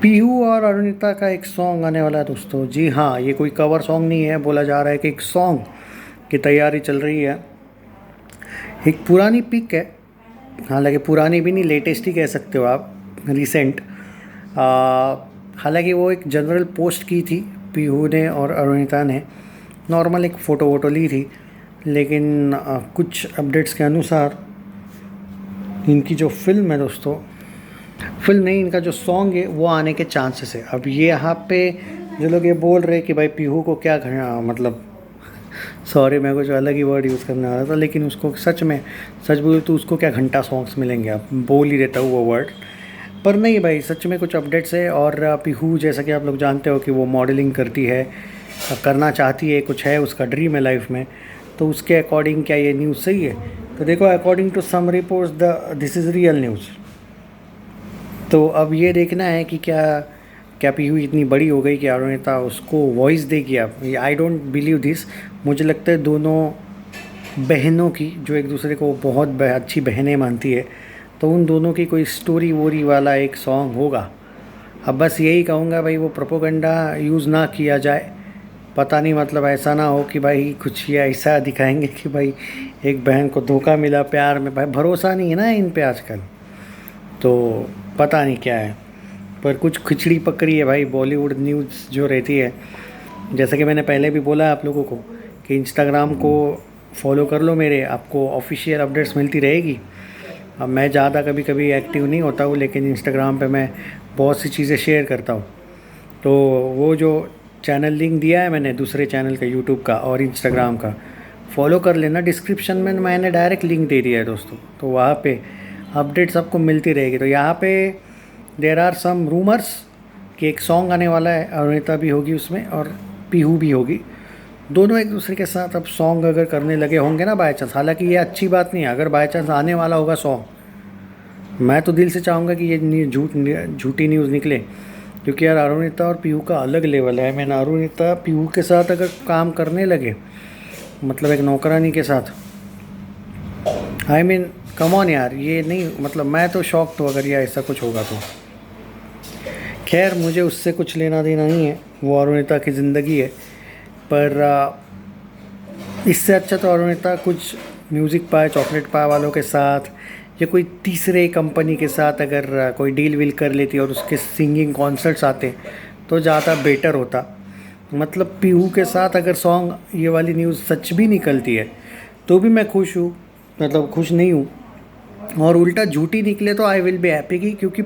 पीहू और अरुणिता का एक सॉन्ग आने वाला है दोस्तों। जी हाँ, ये कोई कवर सॉन्ग नहीं है, बोला जा रहा है कि एक सॉन्ग की तैयारी चल रही है। एक पुरानी पिक है, हालांकि पुरानी भी नहीं, लेटेस्ट ही कह सकते हो आप, रिसेंट। हालांकि वो एक जनरल पोस्ट की थी पीहू ने और अरुणिता ने, नॉर्मल एक फ़ोटो वोटो ली थी। लेकिन कुछ अपडेट्स के अनुसार इनकी जो फिल्म है दोस्तों, फिल्म नहीं, इनका जो सॉन्ग है वो आने के चांसेस है। अब ये यहाँ पे जो लोग ये बोल रहे हैं कि भाई पीहू को क्या करना, मतलब सॉरी मैं कुछ अलग ही वर्ड यूज़ करने वाला था, लेकिन उसको सच में, सच बोलूँ तो उसको क्या घंटा सॉन्ग्स मिलेंगे, आप बोल ही देता हूँ वो वर्ड। पर नहीं भाई, सच में कुछ अपडेट्स है। और पीहू जैसा कि आप लोग जानते हो कि वो मॉडलिंग करती है, करना चाहती है, कुछ है उसका ड्रीम है लाइफ में। तो उसके अकॉर्डिंग क्या ये न्यूज़ सही है? तो देखो, according to some reports this is real news. तो अब ये देखना है कि क्या क्या पीहू इतनी बड़ी हो गई कि अरुणिता उसको वॉइस देगी। अब आई डोंट बिलीव दिस। मुझे लगता है दोनों बहनों की, जो एक दूसरे को बहुत अच्छी बहनें मानती है, तो उन दोनों की कोई स्टोरी वोरी वाला एक सॉन्ग होगा। अब बस यही कहूँगा भाई, वो प्रोपोगंडा यूज़ ना किया जाए। पता नहीं, मतलब ऐसा ना हो कि भाई कुछ ये ऐसा दिखाएंगे कि भाई एक बहन को धोखा मिला प्यार में। भाई भरोसा नहीं है ना इन पे आजकल, तो पता नहीं क्या है। पर कुछ खिचड़ी पकड़ी है भाई बॉलीवुड न्यूज़ जो रहती है। जैसे कि मैंने पहले भी बोला आप लोगों को कि इंस्टाग्राम को फॉलो कर लो मेरे, आपको ऑफिशियल अपडेट्स मिलती रहेगी। अब मैं ज़्यादा कभी कभी एक्टिव नहीं होता हूँ, लेकिन इंस्टाग्राम पे मैं बहुत सी चीज़ें शेयर करता हूँ। तो वो जो चैनल लिंक दिया है मैंने दूसरे चैनल का, यूट्यूब का और इंस्टाग्राम का, फॉलो कर लेना। डिस्क्रिप्शन में मैंने डायरेक्ट लिंक दे दिया है दोस्तों, तो वहाँ पे अपडेट्स आपको मिलती रहेगी। तो यहाँ पे देर आर सम रूमर्स कि एक सॉन्ग आने वाला है, अरुणिता भी होगी उसमें और पीहू भी होगी। दोनों एक दूसरे के साथ अब सॉन्ग अगर करने लगे होंगे ना बाय चांस, हालांकि ये अच्छी बात नहीं है अगर बाय चांस आने वाला होगा सॉन्ग। मैं तो दिल से चाहूँगा कि ये झूठी न्यूज़ निकले, क्योंकि यार अरुणिता और पीहू का अलग लेवल है। मैंने अरुणिता पीहू के साथ अगर काम करने लगे, मतलब एक नौकरानी के साथ, आई मीन कम ऑन यार, ये नहीं, मतलब मैं तो शॉक तो अगर ये ऐसा कुछ होगा तो। खैर मुझे उससे कुछ लेना देना नहीं है, वो अरुणिता की ज़िंदगी है। पर इससे अच्छा तो अरुणिता कुछ म्यूज़िक पाए, चॉकलेट पाए वालों के साथ, या कोई तीसरे कंपनी के साथ अगर कोई डील विल कर लेती और उसके सिंगिंग कॉन्सर्ट्स आते तो ज़्यादा बेटर होता। मतलब पीहू के साथ अगर सॉन्ग, ये वाली न्यूज़ सच भी निकलती है तो भी मैं खुश हूँ, मतलब खुश नहीं हूँ। और उल्टा झूठी निकले तो आई विल बी हैप्पी की, क्योंकि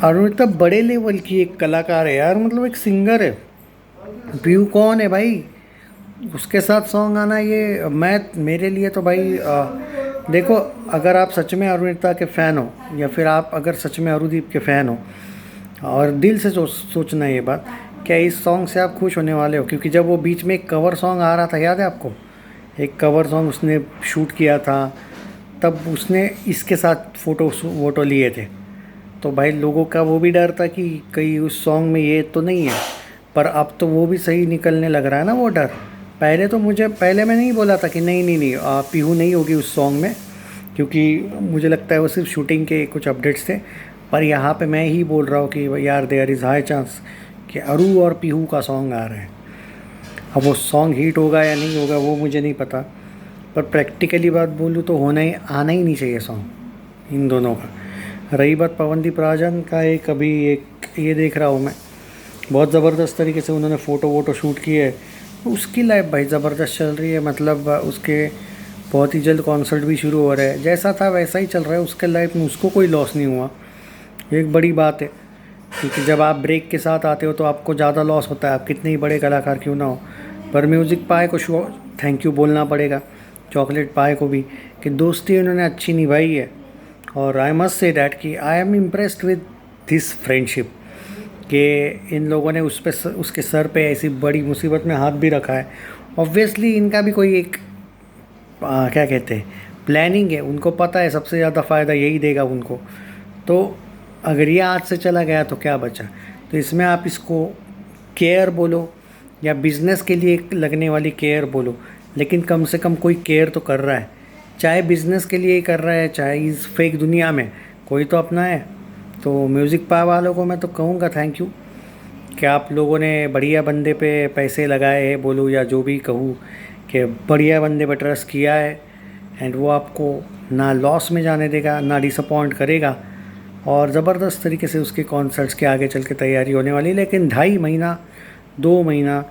अरुणिता बड़े लेवल की एक कलाकार है यार, मतलब एक सिंगर है। पीहू कौन है भाई, उसके साथ सॉन्ग आना, ये मैं, मेरे लिए तो भाई देखो, अगर आप सच में अरुणिता के फ़ैन हो, या फिर आप अगर सच में अरुदीप के फ़ैन हो, और दिल से सोचना ये बात, क्या इस सॉन्ग से आप खुश होने वाले हो? क्योंकि जब वो बीच में एक कवर सॉन्ग आ रहा था, याद है आपको, एक कवर सॉन्ग उसने शूट किया था, तब उसने इसके साथ फ़ोटो वोटो लिए थे। तो भाई लोगों का वो भी डर था कि कहीं उस सॉन्ग में ये तो नहीं है। पर अब तो वो भी सही निकलने लग रहा है ना वो डर। पहले मैं नहीं बोला था कि नहीं नहीं नहीं, पीहू नहीं होगी उस सॉन्ग में, क्योंकि मुझे लगता है वो सिर्फ शूटिंग के कुछ अपडेट्स थे। पर यहाँ पे मैं ही बोल रहा हूँ कि यार देयर इज़ हाई चांस कि अरू और पीहू का सॉन्ग आ रहा है। अब वो सॉन्ग हिट होगा या नहीं होगा वो मुझे नहीं पता, पर प्रैक्टिकली बात बोलूँ तो आना ही नहीं चाहिए सॉन्ग इन दोनों का। रही बात पवनदीप राजन का, एक अभी एक ये देख रहा हूँ मैं, बहुत ज़बरदस्त तरीके से उन्होंने फ़ोटो वोटो शूट किए है। उसकी लाइफ भाई ज़बरदस्त चल रही है, मतलब उसके बहुत ही जल्द कॉन्सर्ट भी शुरू हो रहे हैं, जैसा था वैसा ही चल रहा है उसके लाइफ में, उसको कोई लॉस नहीं हुआ। एक बड़ी बात है, क्योंकि जब आप ब्रेक के साथ आते हो तो आपको ज़्यादा लॉस होता है, आप कितने ही बड़े कलाकार क्यों ना हो। पर म्यूज़िक पाए को थैंक यू बोलना पड़ेगा, चॉकलेट पाए को भी, कि दोस्ती उन्होंने अच्छी निभाई है। और आई मस्ट से डैट कि I am impressed with this friendship, कि इन लोगों ने उसके सर पे ऐसी बड़ी मुसीबत में हाथ भी रखा है। ऑब्वियसली इनका भी कोई एक क्या कहते हैं, प्लानिंग है, उनको पता है सबसे ज़्यादा फ़ायदा यही देगा उनको। तो अगर ये आज से चला गया तो क्या बचा? तो इसमें आप इसको केयर बोलो या बिज़नेस के लिए लगने वाली केयर बोलो, लेकिन कम से कम कोई केयर तो कर रहा है। चाहे बिज़नेस के लिए ही कर रहा है, चाहे इस फेक दुनिया में, कोई तो अपना है। तो म्यूज़िक पा वालों को मैं तो कहूँगा थैंक यू कि आप लोगों ने बढ़िया बंदे पे पैसे लगाए हैं, बोलूँ या जो भी कहूँ, कि बढ़िया बंदे पे ट्रस्ट किया है एंड वो आपको ना लॉस में जाने देगा ना डिसअपॉइंट करेगा, और ज़बरदस्त तरीके से उसके कॉन्सर्ट्स के आगे चल के तैयारी होने वाली है। लेकिन 2.5 महीना 2 महीना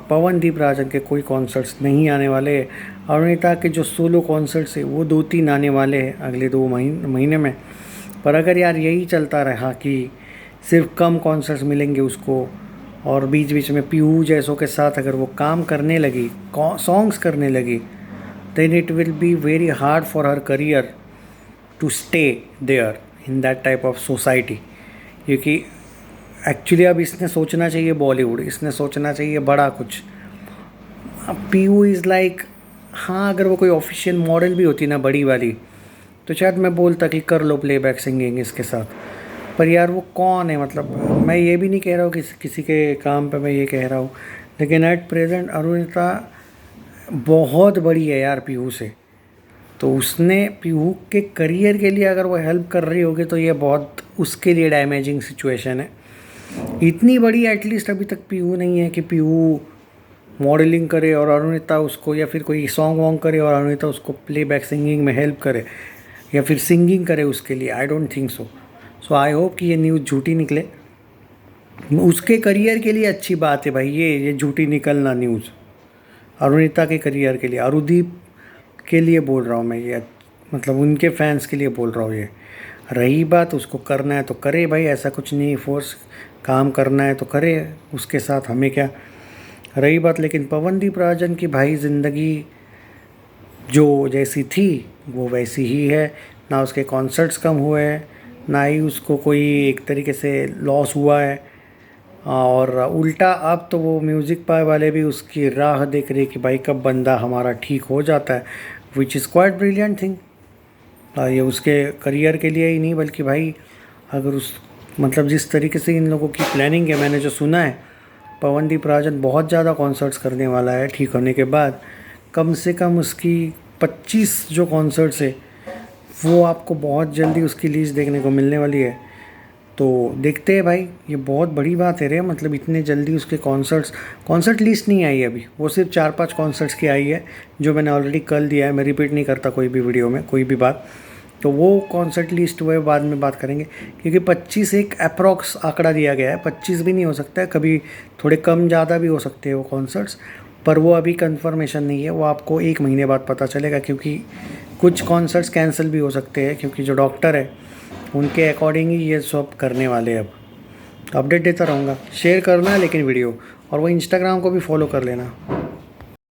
पवनदीप राजन के कोई कॉन्सर्ट्स नहीं आने वाले। अरुणिता के जो सोलो कॉन्सर्ट्स है वो 2-3 आने वाले हैं अगले 2 महीने में। पर अगर यार यही चलता रहा कि सिर्फ कम कॉन्सर्ट्स मिलेंगे उसको, और बीच बीच में पीहू जैसों के साथ अगर वो काम करने लगी, सॉन्ग्स करने लगी, then it will be very hard for her career to stay there in that type of society. क्योंकि एक्चुअली अब इसने सोचना चाहिए बॉलीवुड, इसने सोचना चाहिए बड़ा कुछ। अब पीयू इज़ लाइक, हाँ अगर वो कोई ऑफिशियल मॉडल भी होती ना बड़ी वाली, तो शायद मैं बोलता कि कर लो प्लेबैक सिंगिंग इसके साथ। पर यार वो कौन है, मतलब मैं ये भी नहीं कह रहा हूँ कि किसी के काम पे मैं ये कह रहा हूँ, लेकिन एट प्रेजेंट अरुणिता बहुत बड़ी है यार पीहू से। तो उसने पीहू के करियर के लिए अगर वो हेल्प कर रही होगी तो ये बहुत उसके लिए डैमेजिंग सिचुएशन है। इतनी बड़ी एटलीस्ट अभी तक पीहू नहीं है कि पीहू मॉडलिंग करे और अरुणिता उसको, या फिर कोई सॉन्ग वॉन्ग करे और अरुणिता उसको प्लेबैक सिंगिंग में हेल्प करे या फिर सिंगिंग करे उसके लिए। I don't think so. So I hope कि ये न्यूज़ झूठी निकले। उसके करियर के लिए अच्छी बात है भाई, ये झूठी निकलना न्यूज़। अरुणिता के करियर के लिए, अरुदीप के लिए बोल रहा हूँ मैं ये, मतलब उनके फैंस के लिए बोल रहा हूँ ये। रही बात उसको करना है तो करे भाई, ऐसा कुछ नहीं, फोर्स काम करना है तो करे, उसके साथ हमें क्या। रही बात लेकिन पवनदीप राजन की भाई ज़िंदगी जो जैसी थी वो वैसी ही है। ना उसके कॉन्सर्ट्स कम हुए हैं, ना ही उसको कोई एक तरीके से लॉस हुआ है, और उल्टा अब तो वो म्यूज़िक पाए वाले भी उसकी राह देख रहे कि भाई कब बंदा हमारा ठीक हो जाता है, which is quite brilliant thing. ये उसके करियर के लिए ही नहीं बल्कि भाई अगर उस, मतलब जिस तरीके से इन लोगों की प्लानिंग है, मैंने जो सुना है पवनदीप राजन बहुत ज़्यादा कॉन्सर्ट्स करने वाला है ठीक होने के बाद। कम से कम उसकी 25 जो कॉन्सर्ट्स है वो आपको बहुत जल्दी उसकी लिस्ट देखने को मिलने वाली है। तो देखते हैं भाई, ये बहुत बड़ी बात है रे, मतलब इतने जल्दी उसके कॉन्सर्ट लिस्ट नहीं आई अभी, वो सिर्फ 4-5 कॉन्सर्ट्स की आई है जो मैंने ऑलरेडी कल दिया है। मैं रिपीट नहीं करता कोई भी वीडियो में कोई भी बात, तो वो कॉन्सर्ट लिस्ट वो बाद में बात करेंगे। क्योंकि 25 एक अप्रॉक्स आंकड़ा दिया गया है, 25 भी नहीं हो सकता है, कभी थोड़े कम ज़्यादा भी हो सकते हैं वो कॉन्सर्ट्स, पर वो अभी कंफर्मेशन नहीं है, वो आपको 1 महीने बाद पता चलेगा। क्योंकि कुछ कॉन्सर्ट्स कैंसिल भी हो सकते हैं, क्योंकि जो डॉक्टर है उनके अकॉर्डिंग ही ये सब करने वाले हैं। अब अपडेट देता रहूँगा, शेयर करना है लेकिन वीडियो, और वो इंस्टाग्राम को भी फॉलो कर लेना।